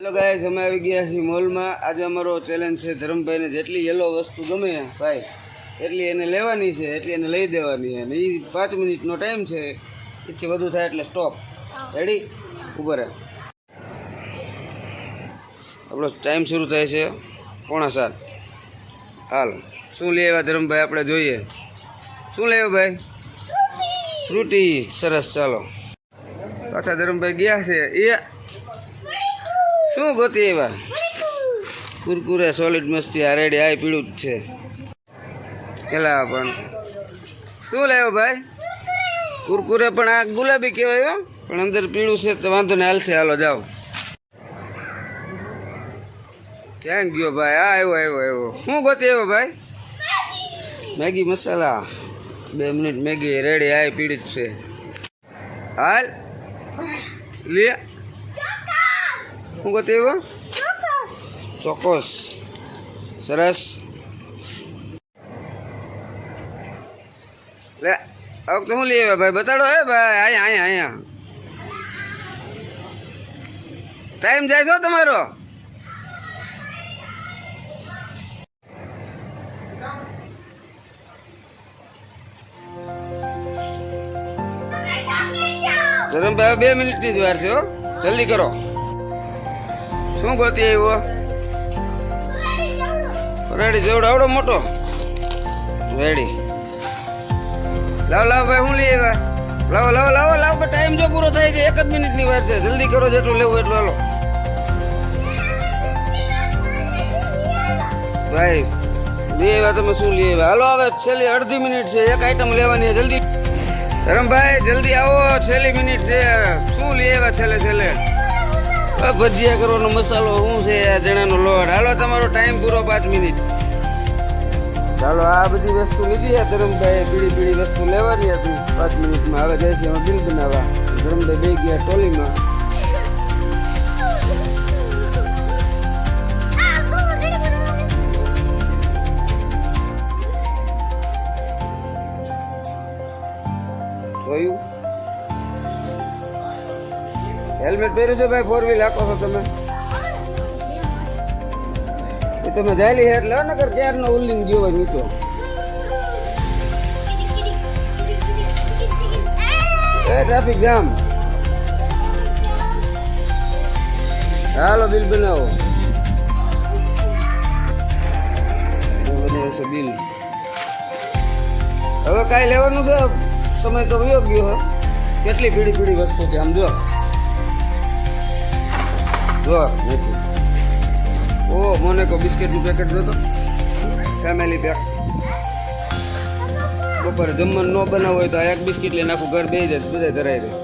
Hello guys, અમે આવી ગયા છીએ મોલમાં. આજે અમારો ચેલેન્જ છે ધરમભાઈને જેટલી યલો વસ્તુ ગમે ભાઈ એટલી એને લેવાની છે, એટલી એને લઈ દેવાની. અને એ 5 મિનિટનો ટાઈમ છે, એથી વધુ થાય એટલે સ્ટોપ. રેડી? ઉભો રહે. આપણો ટાઈમ શરૂ થાય છે 6:45. હાલ, શું લઈ આવ્યા ધરમભાઈ? આપણે જોઈએ શું લઈ આવ્યા ભાઈ. ફ્રૂટી. સરસ, ચાલો. પાછા ધરમભાઈ ગયા છે. એ શું ગોતી એવા? કુરકુરે સોલિડ મસ્તી. આ રેડી, આ પીળું જ છે. પેલા પણ શું લેવો ભાઈ? કુરકુરે પણ આ ગુલાબી કહેવાય હો, પણ અંદર પીળું છે તો વાંધો ને, હાલશે. હાલો જાઓ. ક્યાં ગયો ભાઈ? આ આવ્યો. શું ગોતી આવ્યો ભાઈ? મેગી મસાલા. 2 મિનિટ મેગી રેડી. આ પીળી જ છે. હાલ લે. શું ગોતી આવ્યો? ચોકોસ. સરસ. લે, હવે તો શું લઈ આવ્યા ભાઈ? બતાડો. હે ભાઈ, અહીંયા ટાઈમ જાય છો તમારો. ધરમભાઈ 2 મિનિટની જ વાર છે હો, જલ્દી કરો. શું ગોતી આવ્યો? રેડી જેવડો આવડો મોટો. રેડી. લાવો ભાઈ, શું લઈ આવ્યા? લાવો. ટાઈમ જો પૂરો થાય છે, 1 જ મિનિટની વાર છે. જલ્દી કરો, જેટલું લેવું એટલું. હાલો ભાઈ, લઈ આવ્યા તમે? શું લઈ આવ્યા? હાલો, હવે છેલ્લી અડધી મિનિટ છે, એક આઈટમ લેવાની છે. જલ્દી ધરમભાઈ, જલ્દી આવો, છેલ્લી મિનિટ છે. શું લઈ આવ્યા છેલ્લે? ભજીયા કરવાનો મસાલો શું છે? ચણાનો લોટ. હાલો, તમારો ટાઈમ પૂરો, 5 મિનિટ. ચાલો, આ બધી વસ્તુ લીધી છે ધરમભાઈ. પીળી વસ્તુ લેવાની હતી 5 મિનિટમાં. હવે જાય છે બિલ બનાવવા. ધરમભાઈ બે ગયા ટોલીમાં. જોયું? હેલ્મેટ પહેર્યું છે ભાઈ? 4 વ્હીલ હાકો છો તમે? એ તમે જાયલી હે એટલે નકર ક્યારનો ઉલ્લીન ગયો હોય નીચો. એ ટ્રાફિક જામ. હાલો, બિલ બનાવો. બનાવશે બિલ. હવે કાંઈ લેવાનું છે? સમય તો વયો ગયો હે. કેટલી પીળી વસ્તુ છે આમ જો. ઓ મને કહો, બિસ્કિટનું પેકેટ જોતો, ફેમિલી પેક. બપોરે જમવાનું ન બનાવવું હોય તો 1 બિસ્કિટ લઈને આખું ઘર બેસી જાય, બધા ધરાઈ જાય.